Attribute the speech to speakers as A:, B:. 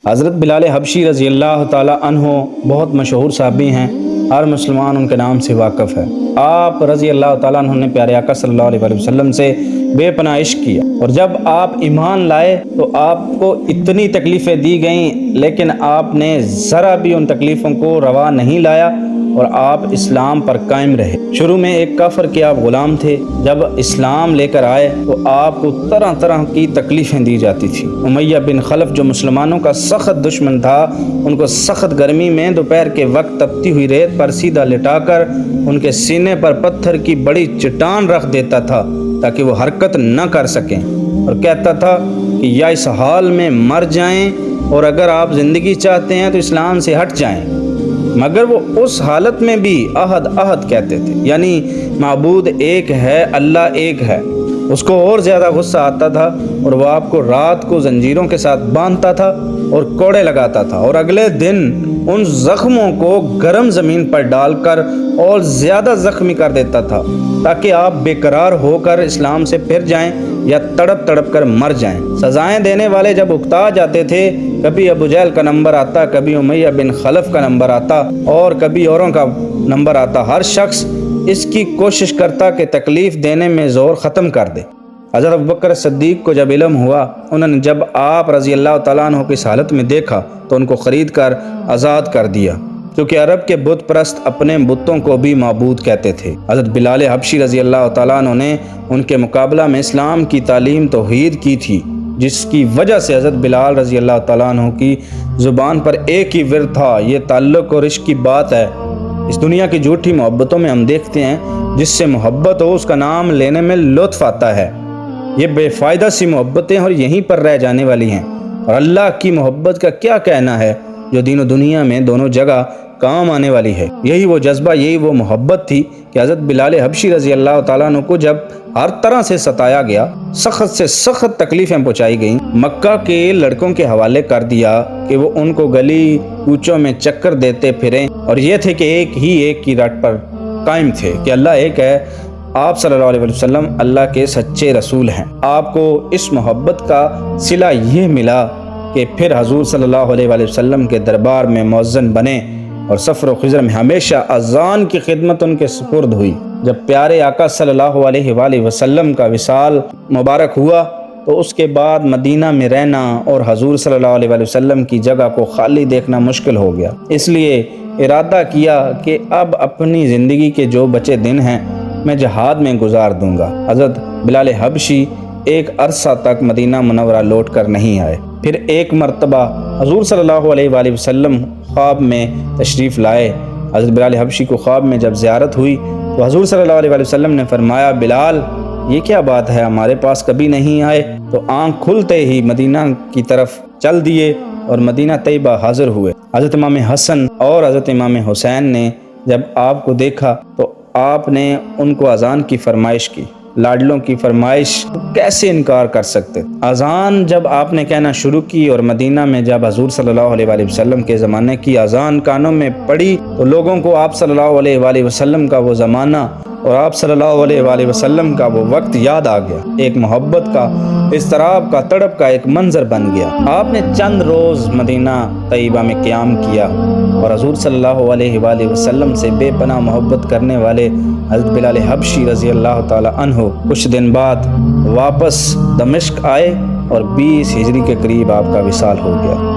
A: حضرت بلال حبشی رضی اللہ تعالی عنہ بہت مشہور صحابی ہیں، ہر مسلمان ان کے نام سے واقف ہے۔ آپ رضی اللہ تعالیٰ عنہ نے پیارے آقا صلی اللہ علیہ وسلم سے بے پناہ عشق کیا، اور جب آپ ایمان لائے تو آپ کو اتنی تکلیفیں دی گئیں، لیکن آپ نے ذرا بھی ان تکلیفوں کو روا نہیں لایا اور آپ اسلام پر قائم رہے۔ شروع میں ایک کافر کے آپ غلام تھے، جب اسلام لے کر آئے تو آپ کو طرح طرح کی تکلیفیں دی جاتی تھی۔ امیہ بن خلف جو مسلمانوں کا سخت دشمن تھا، ان کو سخت گرمی میں دوپہر کے وقت تپتی ہوئی ریت پر سیدھا لٹا کر ان کے سینے پر پتھر کی بڑی چٹان رکھ دیتا تھا تاکہ وہ حرکت نہ کر سکیں، اور کہتا تھا کہ یا اس حال میں مر جائیں، اور اگر آپ زندگی چاہتے ہیں تو اسلام سے ہٹ جائیں۔ مگر وہ اس حالت میں بھی احد احد کہتے تھے، یعنی معبود ایک ہے، اللہ ایک ہے۔ اس کو اور زیادہ غصہ آتا تھا اور وہ آپ کو رات کو زنجیروں کے ساتھ باندھتا تھا اور کوڑے لگاتا تھا، اور اگلے دن ان زخموں کو گرم زمین پر ڈال کر اور زیادہ زخمی کر دیتا تھا تاکہ آپ بے قرار ہو کر اسلام سے پھر جائیں یا تڑپ تڑپ کر مر جائیں۔ سزائیں دینے والے جب اکتا جاتے تھے، کبھی ابو جہل کا نمبر آتا، کبھی امیہ بن خلف کا نمبر آتا، اور کبھی اوروں کا نمبر آتا۔ ہر شخص اس کی کوشش کرتا کہ تکلیف دینے میں زور ختم کر دے۔ حضرت ابوبکر صدیق کو جب علم ہوا، انہوں نے جب آپ رضی اللہ تعالیٰ عنہ کی اس حالت میں دیکھا تو ان کو خرید کر آزاد کر دیا، کیونکہ عرب کے بت پرست اپنے بتوں کو بھی معبود کہتے تھے۔ حضرت بلال حبشی رضی اللہ تعالیٰ عنہ نے ان کے مقابلہ میں اسلام کی تعلیم توحید کی تھی، جس کی وجہ سے حضرت بلال رضی اللہ تعالیٰ عنہ کی زبان پر ایک ہی ورد تھا، یہ تعلق اور عشق کی بات ہے۔ اس دنیا کی جھوٹی محبتوں میں ہم دیکھتے ہیں جس سے محبت ہو اس کا نام لینے میں لطف آتا ہے۔ یہ بے فائدہ سی محبتیں اور یہیں پر رہ جانے والی ہیں، اور اللہ کی محبت کا کیا کہنا ہے جو دین و دنیا میں دونوں جگہ کام آنے والی ہے۔ یہی وہ جذبہ، یہی وہ محبت تھی کہ حضرت بلال حبشی رضی اللہ تعالیٰ عنہ کو جب ہر طرح سے ستایا گیا، سخت سے سخت تکلیفیں پہنچائی گئیں، مکہ کے لڑکوں کے حوالے کر دیا کہ وہ ان کو گلی کوچوں میں چکر دیتے پھریں، اور یہ تھے کہ ایک کی رٹ پر قائم تھے کہ اللہ ایک ہے، آپ صلی اللہ علیہ وسلم اللہ کے سچے رسول ہیں۔ آپ کو اس محبت کا صلہ یہ ملا کہ پھر حضور صلی اللہ علیہ وسلم کے دربار میں مؤذن بنے، اور سفر و خضر میں ہمیشہ اذان کی خدمت ان کے سپرد ہوئی۔ جب پیارے آقا صلی اللہ علیہ وآلہ وسلم کا وصال مبارک ہوا تو اس کے بعد مدینہ میں رہنا اور حضور صلی اللہ علیہ وآلہ وسلم کی جگہ کو خالی دیکھنا مشکل ہو گیا۔ اس لیے ارادہ کیا کہ اب اپنی زندگی کے جو بچے دن ہیں میں جہاد میں گزار دوں گا۔ حضرت بلال حبشی ایک عرصہ تک مدینہ منورہ لوٹ کر نہیں آئے۔ پھر ایک مرتبہ حضور صلی اللہ علیہ وآلہ وسلم خواب میں تشریف لائے۔ حضرت بلال حبشی کو خواب میں جب زیارت ہوئی تو حضور صلی اللہ علیہ وآلہ وسلم نے فرمایا، بلال یہ کیا بات ہے، ہمارے پاس کبھی نہیں آئے؟ تو آنکھ کھلتے ہی مدینہ کی طرف چل دیے اور مدینہ طیبہ حاضر ہوئے۔ حضرت امام حسن اور حضرت امام حسین نے جب آپ کو دیکھا تو آپ نے ان کو اذان کی فرمائش کی۔ لاڈلوں کی فرمائش کیسے انکار کر سکتے؟ اذان جب آپ نے کہنا شروع کی اور مدینہ میں جب حضور صلی اللہ علیہ وآلہ وسلم کے زمانے کی اذان کانوں میں پڑی تو لوگوں کو آپ صلی اللہ علیہ وآلہ وسلم کا وہ زمانہ اور آپ صلی اللہ علیہ وآلہ وسلم کا وہ وقت یاد آ گیا۔ ایک محبت کا، اضطراب کا، تڑپ کا ایک منظر بن گیا۔ آپ نے چند روز مدینہ طیبہ میں قیام کیا اور حضور صلی اللہ علیہ وآلہ وسلم سے بے پناہ محبت کرنے والے حضرت بلال حبشی رضی اللہ تعالی عنہ کچھ دن بعد واپس دمشق آئے اور 20 ہجری کے قریب آپ کا وصال ہو گیا۔